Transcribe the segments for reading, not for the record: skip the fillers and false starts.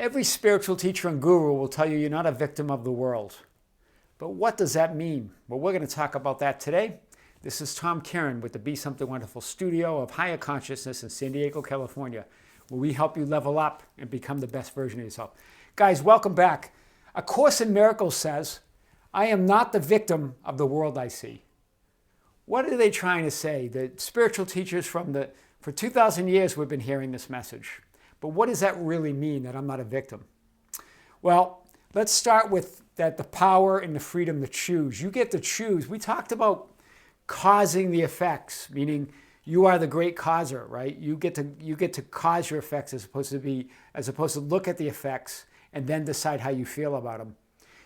Every spiritual teacher and guru will tell you you're not a victim of the world. But what does that mean? Well, we're going to talk about that today. This is Tom Kieran with the Be Something Wonderful studio of Higher Consciousness in San Diego, California, where we help you level up and become the best version of yourself. Guys, welcome back. A Course in Miracles says, I am not the victim of the world I see. What are they trying to say? The spiritual teachers for 2,000 years we've been hearing this message. But what does that really mean, that I'm not a victim? Well, let's start with that the power and the freedom to choose. You get to choose. We talked about causing the effects, meaning you are the great causer, right? You get to cause your effects as opposed to look at the effects and then decide how you feel about them.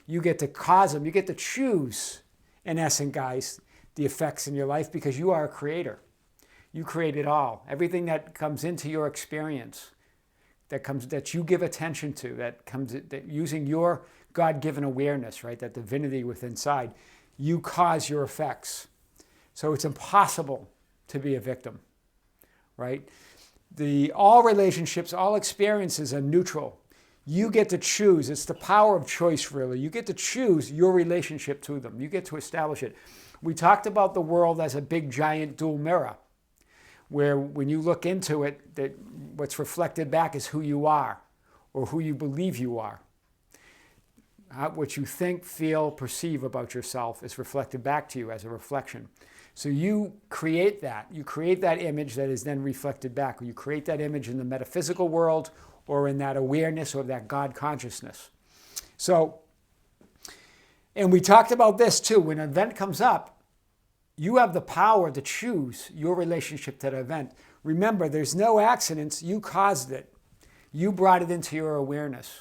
You get to cause them. You get to choose, in essence, guys, the effects in your life because you are a creator. You create it all. Everything that comes into your experience, that you give attention to, that using your God-given awareness, right, that divinity within inside, you cause your effects. So it's impossible to be a victim, right? All relationships, all experiences are neutral. You get to choose. It's the power of choice, really. You get to choose your relationship to them. You get to establish it. We talked about the world as a big, giant dual mirror, where when you look into it, that what's reflected back is who you are or who you believe you are. What you think, feel, perceive about yourself is reflected back to you as a reflection. So you create that. You create that image that is then reflected back. You create that image in the metaphysical world or in that awareness or that God consciousness. So, and we talked about this too. When an event comes up, you have the power to choose your relationship to that event. Remember, there's no accidents. You caused it. You brought it into your awareness,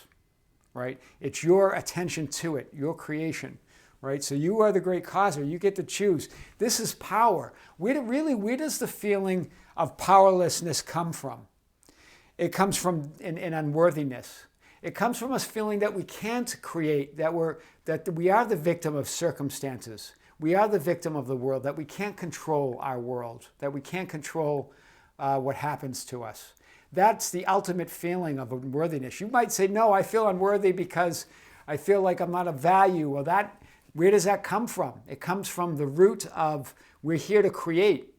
right? It's your attention to it, your creation, right? So you are the great causer. You get to choose. This is power. Where does the feeling of powerlessness come from? It comes from an unworthiness. It comes from us feeling that we can't create, that we are the victim of circumstances. We are the victim of the world, that we can't control our world, that we can't control what happens to us. That's the ultimate feeling of unworthiness. You might say, no, I feel unworthy because I feel like I'm not of value. Well, where does that come from? It comes from the root of we're here to create.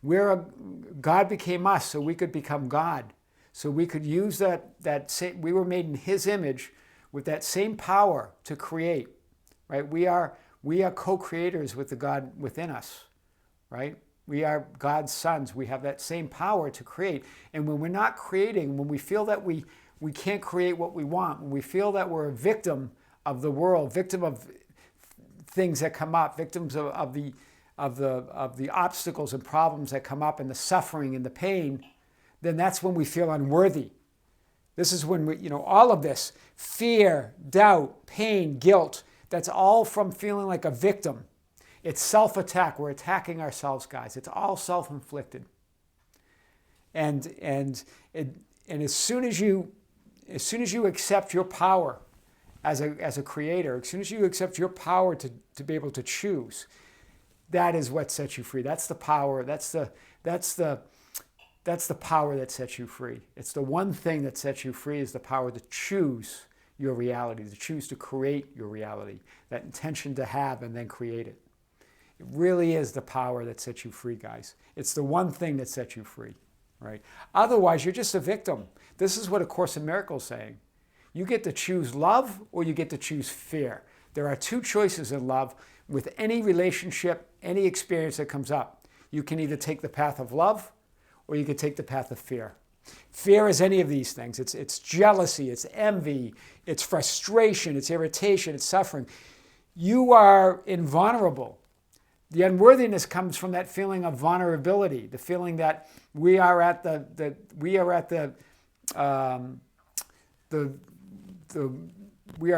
God became us so we could become God. So we could use we were made in His image with that same power to create, right? We are co-creators with the God within us, right? We are God's sons. We have that same power to create. And when we're not creating, when we feel that we can't create what we want, when we feel that we're a victim of the world, victim of things that come up, victims of the obstacles and problems that come up and the suffering and the pain, then that's when we feel unworthy. This is when all of this, fear, doubt, pain, guilt, that's all from feeling like a victim. It's self-attack. We're attacking ourselves, guys. It's all self-inflicted. And as soon as you accept your power as a creator, as soon as you accept your power to be able to choose, that is what sets you free. That's the power. That's the power that sets you free. It's the one thing that sets you free is the power to choose your reality, to choose to create your reality, that intention to have and then create it. It really is the power that sets you free, guys. It's the one thing that sets you free, right? Otherwise, you're just a victim. This is what A Course in Miracles is saying. You get to choose love or you get to choose fear. There are two choices in love with any relationship, any experience that comes up. You can either take the path of love or you can take the path of fear. Fear is any of these things. It's jealousy, it's envy, it's frustration, it's irritation, it's suffering. You are invulnerable. The unworthiness comes from that feeling of vulnerability, the feeling that we are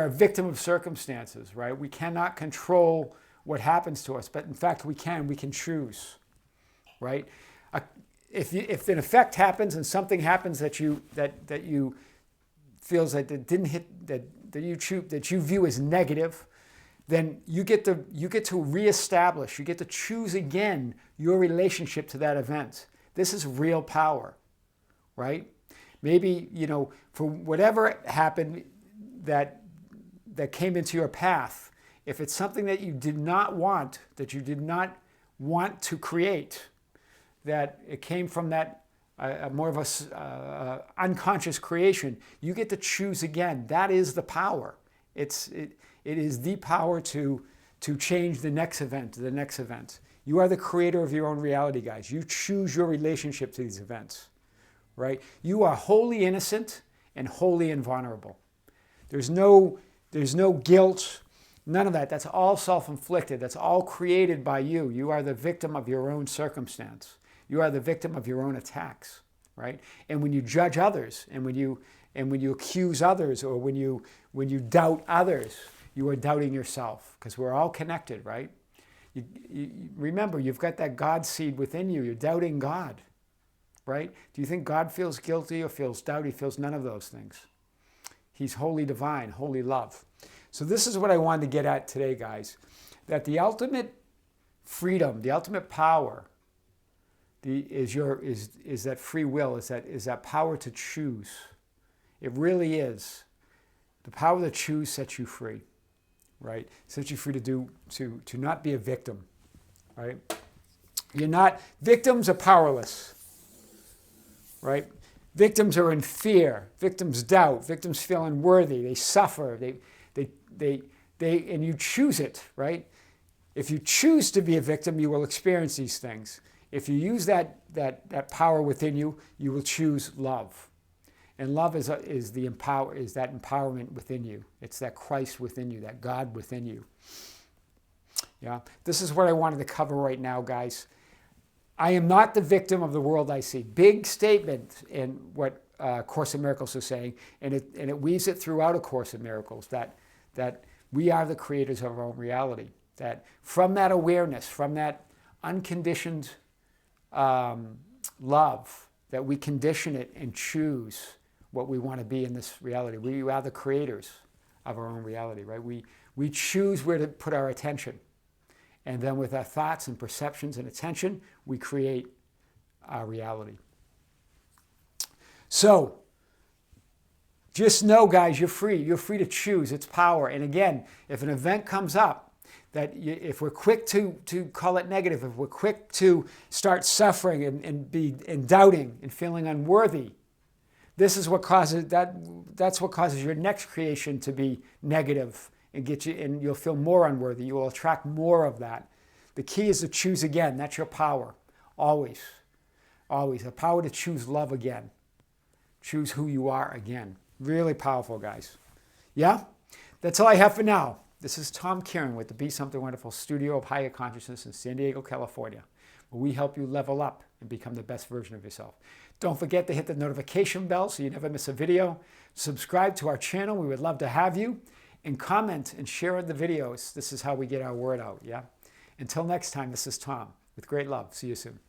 a victim of circumstances, right? We cannot control what happens to us, but in fact we can choose, right? If an effect happens and something happens that you feels that it didn't hit that you view as negative, then you get to reestablish, you get to choose again your relationship to that event. This is real power, right? Maybe, for whatever happened that came into your path, if it's something that you did not want, that you did not want to create, that it came from that more of a unconscious creation, you get to choose again. That is the power. It is the power to change the next event. You are the creator of your own reality, guys. You choose your relationship to these events, right? You are wholly innocent and wholly invulnerable. There's no guilt, none of that. That's all self-inflicted. That's all created by you. You are the victim of your own circumstance. You are the victim of your own attacks, right? And when you judge others, and when you accuse others, or when you doubt others, you are doubting yourself, because we're all connected, right? Remember, you've got that God seed within you. You're doubting God, right? Do you think God feels guilty or feels doubt? He feels none of those things. He's wholly divine, wholly love. So this is what I wanted to get at today, guys, that the ultimate freedom, the ultimate power, is that free will, is that power to choose. It really is. The power to choose sets you free, right? Sets you free to not be a victim, right? Victims are powerless, right? Victims are in fear. Victims doubt. Victims feel unworthy. They suffer. And you choose it, right? If you choose to be a victim, you will experience these things. If you use that power within you, you will choose love. And love is that empowerment within you. It's that Christ within you, that God within you. Yeah, this is what I wanted to cover right now, guys. I am not the victim of the world I see. Big statement in what Course in Miracles is saying, and it weaves it throughout A Course in Miracles, that we are the creators of our own reality. That from that awareness, from that unconditioned love, that we condition it and choose what we want to be in this reality. We are the creators of our own reality, right? We choose where to put our attention. And then with our thoughts and perceptions and attention, we create our reality. So, just know, guys, you're free. You're free to choose. It's power. And again, if an event comes up, if we're quick to call it negative, if we're quick to start suffering and doubting and feeling unworthy, this is what causes that's what causes your next creation to be negative and you'll feel more unworthy. You will attract more of that. The key is to choose again. That's your power. Always. Always. The power to choose love again. Choose who you are again. Really powerful, guys. Yeah? That's all I have for now. This is Tom Kieran with the Be Something Wonderful studio of Higher Consciousness in San Diego, California, where we help you level up and become the best version of yourself. Don't forget to hit the notification bell so you never miss a video. Subscribe to our channel. We would love to have you. And comment and share the videos. This is how we get our word out, yeah? Until next time, this is Tom with great love. See you soon.